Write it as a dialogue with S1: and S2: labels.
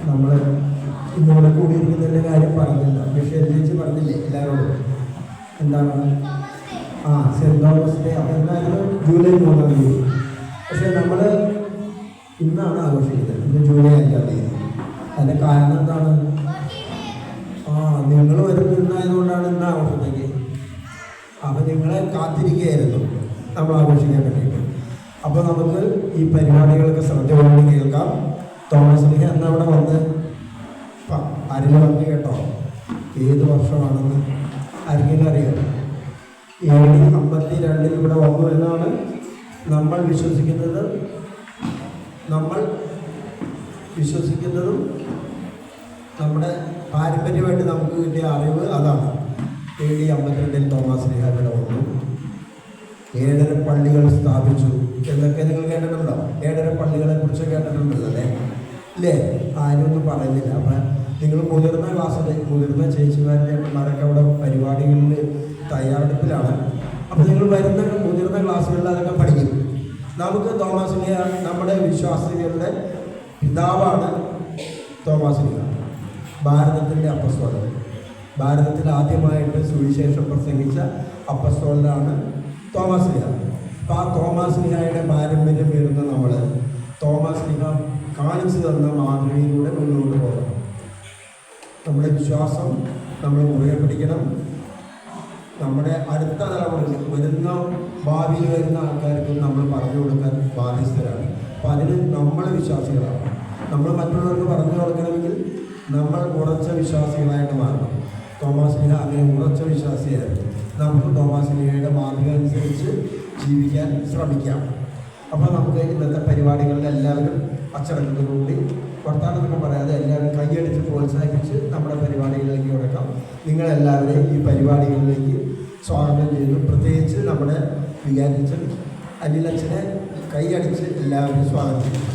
S1: നമ്മൾ ഇന്നിവിടെ കൂടിയിരിക്കുന്നതിൻ്റെ കാര്യം പറഞ്ഞില്ല. വിഷയം പറഞ്ഞില്ലേ എല്ലാവരോടും? എന്താണ്? Saint Thomas Day. അപ്പം എന്തായാലും ജൂലൈ 3-ാം തീയതി. പക്ഷേ നമ്മൾ ഇന്നാണ് ആഘോഷിക്കുന്നത്. ഇന്ന് ജൂലൈ 5-ാം തീയതി. അതിൻ്റെ കാരണം എന്താണ്? നിങ്ങൾ വരുന്നതായതുകൊണ്ടാണ് ഇന്ന് ആഘോഷത്തേക്ക്. അപ്പം നിങ്ങളെ കാത്തിരിക്കുകയായിരുന്നു നമ്മൾ ആഘോഷിക്കാൻ വേണ്ടിയിട്ട്. അപ്പോൾ നമുക്ക് ഈ പരിപാടികൾക്ക് ശ്രദ്ധയോടെ കേൾക്കാം. തോമസ് ലീഹ എന്നവിടെ വന്ന് ആരെങ്കിലും വന്ന് കേട്ടോ? ഏത് വർഷമാണെന്ന് ആർക്കെങ്കിലും അറിയാം? AD 52 ഇവിടെ വന്നു എന്നാണ് നമ്മൾ വിശ്വസിക്കുന്നതും നമ്മുടെ പാരമ്പര്യമായിട്ട് നമുക്ക് കിട്ടിയ അറിവ് അതാണ്. AD 52 തോമസ് ലീഹ ഇവിടെ വന്നു. 7 പള്ളികൾ സ്ഥാപിച്ചു എന്നൊക്കെ നിങ്ങൾ കേട്ടിട്ടുണ്ടോ? 7 പള്ളികളെ കുറിച്ച് കേട്ടിട്ടുണ്ടല്ലേ? ഇല്ലേ? ആരും ഒന്നും പറയുന്നില്ല. അപ്പം നിങ്ങൾ മുതിർന്ന ക്ലാസ്സിൽ മുതിർന്ന ചേച്ചിമാരുടെ ചേട്ടന്മാരൊക്കെ അവിടെ പരിപാടികളിൽ തയ്യാറെടുപ്പിലാണ്. അപ്പോൾ നിങ്ങൾ വരുന്ന മുതിർന്ന ക്ലാസ്സുകളിൽ അതൊക്കെ പഠിക്കും. നമുക്ക് തോമസ് ലീഹ നമ്മുടെ വിശ്വാസികളുടെ പിതാവാണ്. തോമസ് ലീഹ ഭാരതത്തിൻ്റെ അപ്പസ്തോലൻ. ഭാരതത്തിൽ ആദ്യമായിട്ട് സുവിശേഷം പ്രസംഗിച്ച അപ്പസ്തോലനാണ് തോമസ് ലീഹ. അപ്പോൾ ആ തോമസ് ലീഹയുടെ പാരമ്പര്യം വരുന്ന നമ്മൾ തോമസ് ലീഹ കാണിച്ചു തന്ന മാതൃകയിലൂടെ മുന്നോട്ട് പോകണം. നമ്മുടെ വിശ്വാസം നമ്മൾ മുറുകെ പിടിക്കണം. നമ്മുടെ അടുത്ത തലമുറയിൽ വരുന്ന ഭാവിയിൽ വരുന്ന ആൾക്കാർക്ക് നമ്മൾ പറഞ്ഞു കൊടുക്കാൻ ബാധ്യസ്ഥരാണ്. അപ്പോൾ അതിന് നമ്മൾ വിശ്വാസികളാണ്. നമ്മൾ മറ്റുള്ളവർക്ക് പറഞ്ഞു കൊടുക്കണമെങ്കിൽ നമ്മൾ ഉറച്ച വിശ്വാസികളായിട്ട് മാറണം. തോമസ് ലീഹ അങ്ങനെ ഉറച്ച വിശ്വാസിയായിരുന്നു. നമുക്ക് തോമസ് ലീഹയുടെ മാതൃക അനുസരിച്ച് ജീവിക്കാൻ ശ്രമിക്കാം. അപ്പോൾ നമുക്ക് ഇന്നത്തെ പരിപാടികളിൽ എല്ലാവരും അച്ചടക്കത്തോടുകൂടി വർത്തമാനമൊക്കെ പറയാതെ എല്ലാവരും കൈയടിച്ച് പ്രോത്സാഹിപ്പിച്ച് നമ്മുടെ പരിപാടികളിലേക്ക് കൊടുക്കാം. നിങ്ങളെല്ലാവരെയും ഈ പരിപാടികളിലേക്ക് സ്വാഗതം ചെയ്യുന്നു. പ്രത്യേകിച്ച് നമ്മുടെ വികാരിച്ചൻ അനിലച്ഛനെ കൈയടിച്ച് എല്ലാവരും സ്വാഗതം ചെയ്യും.